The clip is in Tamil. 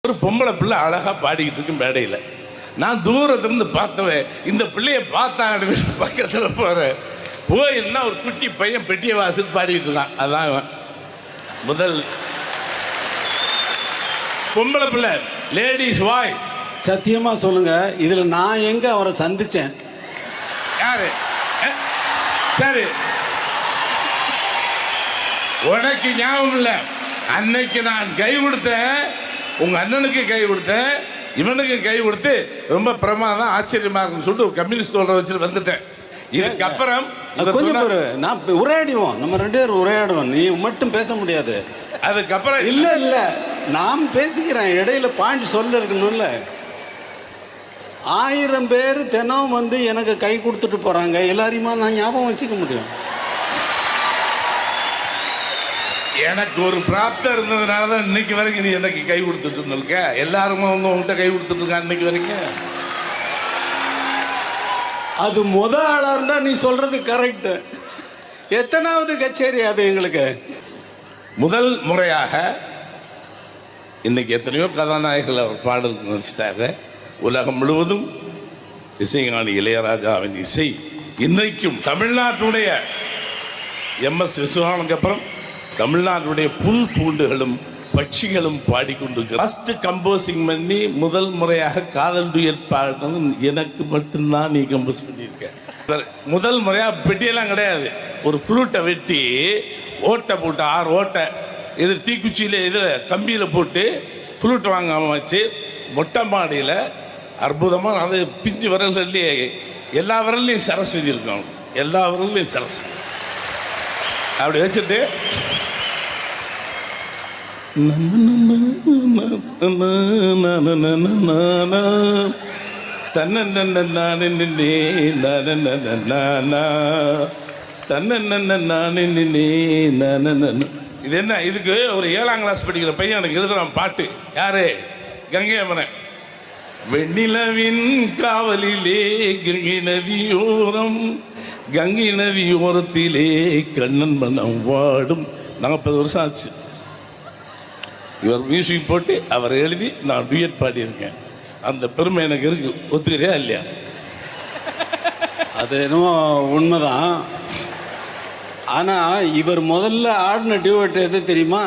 ஒரு பொம்பளை பிள்ளை அழகாக பாடிக்கிட்டு இருக்கு மேடையில். நான் தூரத்துலேருந்து பார்த்தவன் இந்த பிள்ளைய பார்த்தாங்க பக்கத்தில் போகிறேன். போயிருந்தா ஒரு குட்டி பையன் பெட்டியை வாசிட்டு பாடிக்கிட்டு இருக்கான். அதான் முதல் பொம்பளை பிள்ளை, லேடிஸ் வாய்ஸ். சத்தியமா சொல்லுங்க, இதுல நான் எங்க அவரை சந்திச்சேன்? யாரு? சரி, உனக்கு ஞாபகம் இல்லை. அன்னைக்கு நான் கை கொடுத்தேன், உங்க அண்ணனுக்கு கை கொடுத்தேன், இவனுக்கு கை கொடுத்து ரொம்ப பிரமாதம் ஆச்சரியமா இருக்குன்னு சொல்லிட்டு ஒரு கம்யூனிஸ்ட் தோல்ற வச்சுட்டு வந்துட்டேன். இதுக்கப்புறம் கொஞ்சம் நான் உரையாடுவோம், நம்ம 2 பேரும் உரையாடுவோம், நீ மட்டும் பேச முடியாது. அதுக்கப்புறம் இல்ல இல்ல நான் பேசிக்கிறேன், இடையில பாயிண்ட் சொல்ல இருக்கணும்ல. 1000 பேர் தினம் வந்து எனக்கு கை கொடுத்துட்டு போறாங்க, எல்லாரையுமா நான் ஞாபகம் வச்சுக்க முடியும்? எனக்கு ஒரு பிராப்தம் இருந்ததுனால தான் இன்னைக்கு வரைக்கும் நீ எனக்கு கை கொடுத்துட்டு இருந்திருக்க. எல்லாருமே வந்து உங்ககிட்ட கை கொடுத்துட்டு இருக்கா இன்னைக்கு வரைக்கும். அது ஆளா இருந்தா நீ சொல்றது கரெக்ட். எத்தனாவது கச்சேரி அது எங்களுக்கு? முதல் முறையாக இன்னைக்கு எத்தனையோ கதாநாயகர்கள் அவர் பாடல் நடிச்சிட்டாங்க. உலகம் முழுவதும் இசைஞானி இளையராஜாவின் இசை இன்றைக்கும் தமிழ்நாட்டுடைய எம்எஸ் விஸ்வநாதனுக்கு அப்புறம் தமிழ்நாட்டுடைய புல் பூண்டுகளும் பட்சிகளும் பாடிக்கொண்டிருக்கிறார். ஃபர்ஸ்ட் கம்போசிங் பண்ணி முதல் முறையாக காதல் டுயட் பாடினது எனக்கு மட்டும்தான் நீ கம்போஸ் பண்ணியிருக்க. முதல் முறையாக பெட்டியெல்லாம் கிடையாது, ஒரு ஃப்ளூட்டை வெட்டி ஓட்டை போட்டு 6 ஓட்டை இது தீக்குச்சியில் இதில் கம்பியில் போட்டு ஃப்ளூட் வாங்காமல் வச்சு மொட்டை மாடியில் அற்புதமாக அது பிஞ்சு விரல்லையே எல்லா விரல்லையும் சரஸ்வதி இருக்கும், எல்லா விரல்லையும் சரஸ்வதி அப்படி வச்சுட்டு இது என்ன, இதுக்கு ஒரு 7ஆம் கிளாஸ் படிக்கிற பையன் எனக்கு எழுதுறான் பாட்டு. யாரு? கங்கை அமரன். வெண்ணிலவின் காவலிலே கங்கை நதியோரம், கங்கை நதியோரத்திலே கண்ணன் மனம் வாடும். 40 வருஷம் ஆச்சு. இவர் மியூசிக் போட்டு அவர் எழுதி நான் டுயட் பாடியிருக்கேன். அந்த பெருமை எனக்கு இருக்கு. ஒத்துக்கிறியா இல்லையா? அது என்னமோ உண்மைதான். ஆனால் இவர் முதல்ல ஆடின டியூட் எது தெரியுமா?